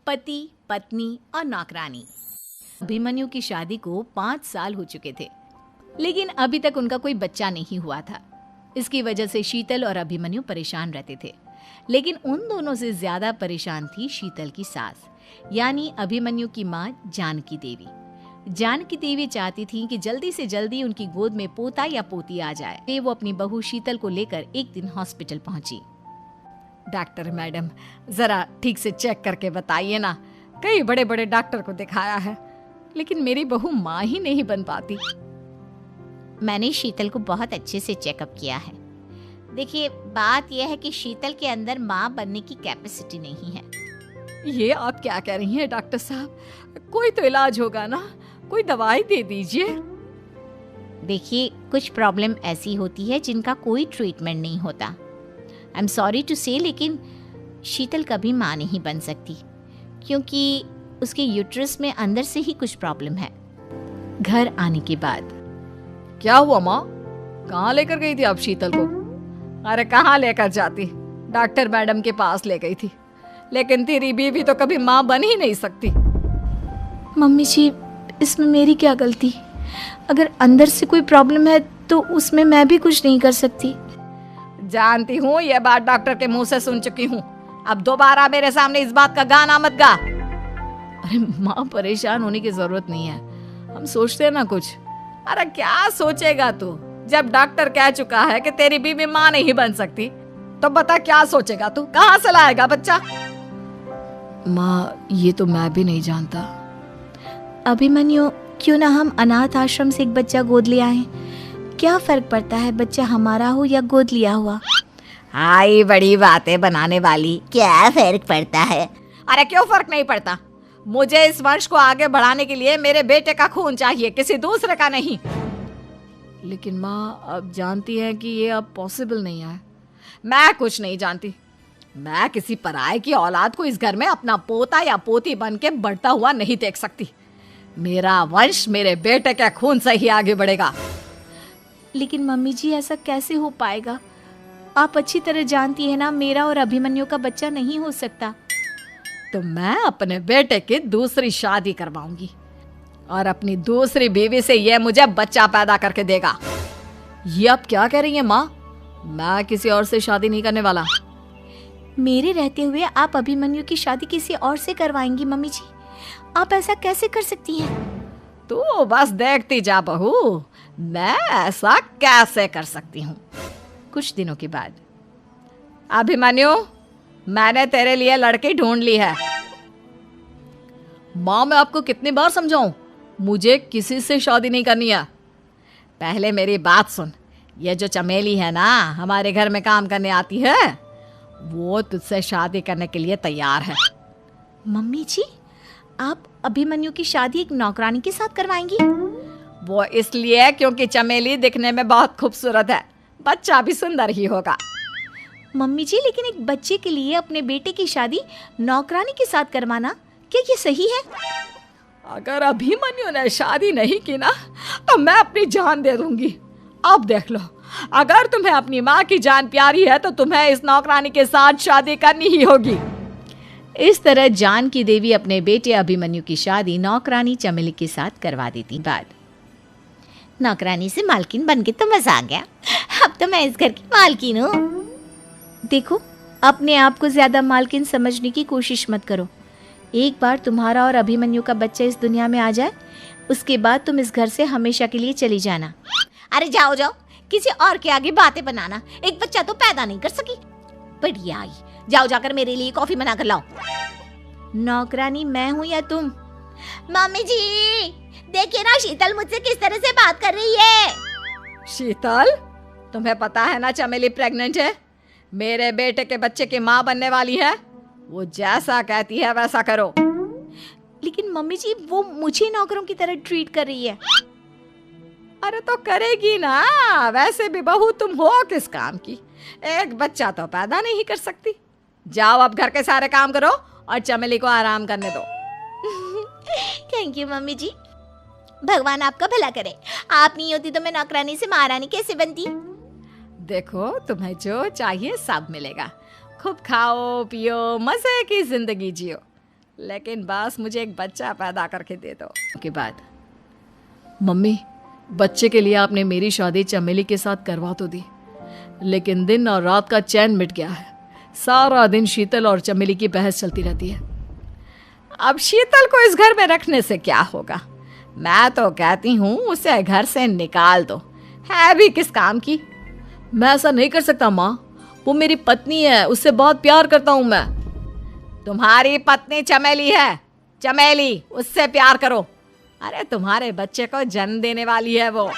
पति, पत्नी और नौकरानी। अभिमन्यु की शादी को 5 साल हो चुके थे, लेकिन अभी तक उनका कोई बच्चा नहीं हुआ था। इसकी वजह से शीतल और अभिमन्यु परेशान रहते थे, लेकिन उन दोनों से ज्यादा परेशान थी शीतल की सास, यानी अभिमन्यु की माँ जानकी देवी। जानकी देवी चाहती थी कि जल्दी से जल्दी उनकी गोद में पोता या पोती आ जाए। वो अपनी बहू शीतल को लेकर एक दिन हॉस्पिटल पहुंची। डॉक्टर मैडम, जरा ठीक से चेक करके बताइए ना। कई बड़े बड़े डॉक्टर को दिखाया है, लेकिन मेरी बहू माँ ही नहीं बन पाती। मैंने शीतल को बहुत अच्छे से चेकअप किया है। देखिए, बात यह है कि शीतल के अंदर माँ बनने की कैपेसिटी नहीं है। ये आप क्या कह रही हैं डॉक्टर साहब? कोई तो इलाज होगा ना, कोई दवाई दे दीजिए। देखिए, कुछ प्रॉब्लम ऐसी होती है जिनका कोई ट्रीटमेंट नहीं होता। आई एम सॉरी टू से, लेकिन शीतल कभी माँ नहीं बन सकती, क्योंकि उसके यूट्रस में अंदर से ही कुछ प्रॉब्लम है। घर आने के बाद क्या हुआ माँ? कहाँ लेकर गई थी आप शीतल को? अरे कहाँ लेकर जाती, डॉक्टर मैडम के पास ले गई थी, लेकिन तेरी बीवी तो कभी माँ बन ही नहीं सकती। मम्मी जी, इसमें मेरी क्या गलती? अगर अंदर से कोई प्रॉब्लम है तो उसमें मैं भी कुछ नहीं कर सकती। जानती हूँ, ये बात डॉक्टर के मुंह से सुन चुकी हूँ। अब दोबारा मेरे सामने इस बात का गाना मत गा। अरे माँ, परेशान होने की जरूरत नहीं है, हम सोचते हैं ना कुछ। अरे क्या सोचेगा तू? जब डॉक्टर कह चुका है कि तेरी बीवी माँ नहीं बन सकती, तो बता क्या सोचेगा तू? कहाँ से लाएगा बच्चा? माँ, ये तो मैं भी नहीं जानता। अभिमन्यु, क्यों ना हम अनाथ आश्रम से एक बच्चा गोद ले आए? क्या फर्क पड़ता है बच्चा हमारा हो या गोद लिया हुआ? हाय, बड़ी बातें बनाने वाली। क्या फर्क पड़ता है? अरे क्यों फर्क नहीं पड़ता? मुझे इस वंश को आगे बढ़ाने के लिए मेरे बेटे का खून चाहिए, किसी दूसरे का नहीं। लेकिन माँ, आप जानती हैं कि ये अब पॉसिबल नहीं है। मैं कुछ नहीं जानती। मैं किसी पराये की औलाद को इस घर में अपना पोता या पोती बन के बढ़ता हुआ नहीं देख सकती। मेरा वंश मेरे बेटे के खून से ही आगे बढ़ेगा। लेकिन मम्मी जी, ऐसा कैसे हो पाएगा? आप अच्छी तरह जानती है ना, मेरा और अभिमन्यु का बच्चा नहीं हो सकता। तो मैं अपने बेटे की दूसरी शादी करवाऊंगी और अपनी दूसरी बीवी से ये मुझे बच्चा पैदा करके देगा। ये आप क्या कह रही हैं माँ? मैं किसी और से शादी नहीं करने वाला। मेरे रहते हुए आप अभिमन्यु की शादी किसी और से करवाएंगी? मम्मी जी, आप ऐसा कैसे कर सकती हैं? तू बस देखती जा बहू, मैं ऐसा कैसे कर सकती हूँ। कुछ दिनों के बाद, अभिमन्यु, मैंने तेरे लिए लड़की ढूंढ ली है। माँ, मैं आपको कितनी बार समझाऊं, मुझे किसी से शादी नहीं करनी है। पहले मेरी बात सुन। ये जो चमेली है ना, हमारे घर में काम करने आती है, वो तुझसे शादी करने के लिए तैयार है। मम्मी जी, आप अभिमन्यु की शादी एक नौकरानी के साथ करवाएंगी? वो इसलिए क्योंकि चमेली दिखने में बहुत खूबसूरत है, बच्चा भी सुंदर ही होगा। मम्मी जी, लेकिन एक बच्चे के लिए अपने बेटे की शादी नौकरानी के साथ करवाना, क्या ये सही है? अगर अभिमन्यु ने शादी नहीं की ना, तो मैं अपनी जान दे दूंगी। अब देख लो, अगर तुम्हें अपनी माँ की जान प्यारी है तो तुम्हें इस नौकरानी के साथ शादी करनी ही होगी। इस तरह जानकी देवी अपने बेटे अभिमन्यु की शादी नौकरानी चमेली के साथ करवा देती। बाद नौकरानी से मालकिन बन के तो मजा आ गया। अब तो मैं इस घर की मालकिन हूँ। देखो, अपने आप को ज्यादा मालकिन समझने की कोशिश मत करो। एक बार तुम्हारा और अभिमन्यु का बच्चा इस दुनिया में आ जाए, उसके बाद तुम इस घर से हमेशा के लिए चली जाना। अरे जाओ जाओ, किसी और के आगे बातें बनाना। एक बच्चा तो पैदा नहीं कर सकी, बढ़िया आई। जाओ जाकर मेरे लिए कॉफी बना कर लाओ। नौकरानी मैं हूँ या तुम? मम्मी जी, देखिए ना शीतल मुझसे किस तरह से बात कर रही है। शीतल, तुम्हें पता है ना चमेली प्रेग्नेंट है, मेरे बेटे के बच्चे की माँ बनने वाली है। वो जैसा कहती है वैसा करो। लेकिन मम्मी जी, वो मुझे नौकरों की तरह ट्रीट कर रही है। अरे तो करेगी ना, वैसे भी बहू तुम हो किस काम की? एक बच्चा तो पैदा नहीं कर सकती। जाओ अब घर के सारे काम करो और चमेली को आराम करने दो। थैंक यू मम्मी जी, भगवान आपका भला करे। आप नहीं होती तो मैं नौकरानी से महारानी कैसे बनती। देखो, तुम्हें जो चाहिए सब मिलेगा। खूब खाओ पियो, मजे की जिंदगी जियो। लेकिन बस मुझे एक बच्चा पैदा करके दे दो। के बाद, मम्मी, बच्चे के लिए आपने मेरी शादी चमेली के साथ करवा तो दी, लेकिन दिन और रात का चैन मिट गया है। सारा दिन शीतल और चमेली की बहस चलती रहती है। अब शीतल को इस घर में रखने से क्या होगा? मैं तो कहती हूँ उसे घर से निकाल दो, है भी किस काम की। मैं ऐसा नहीं कर सकता माँ, वो मेरी पत्नी है, उससे बहुत प्यार करता हूँ मैं। तुम्हारी पत्नी चमेली है, चमेली, उससे प्यार करो। अरे तुम्हारे बच्चे को जन्म देने वाली है वो।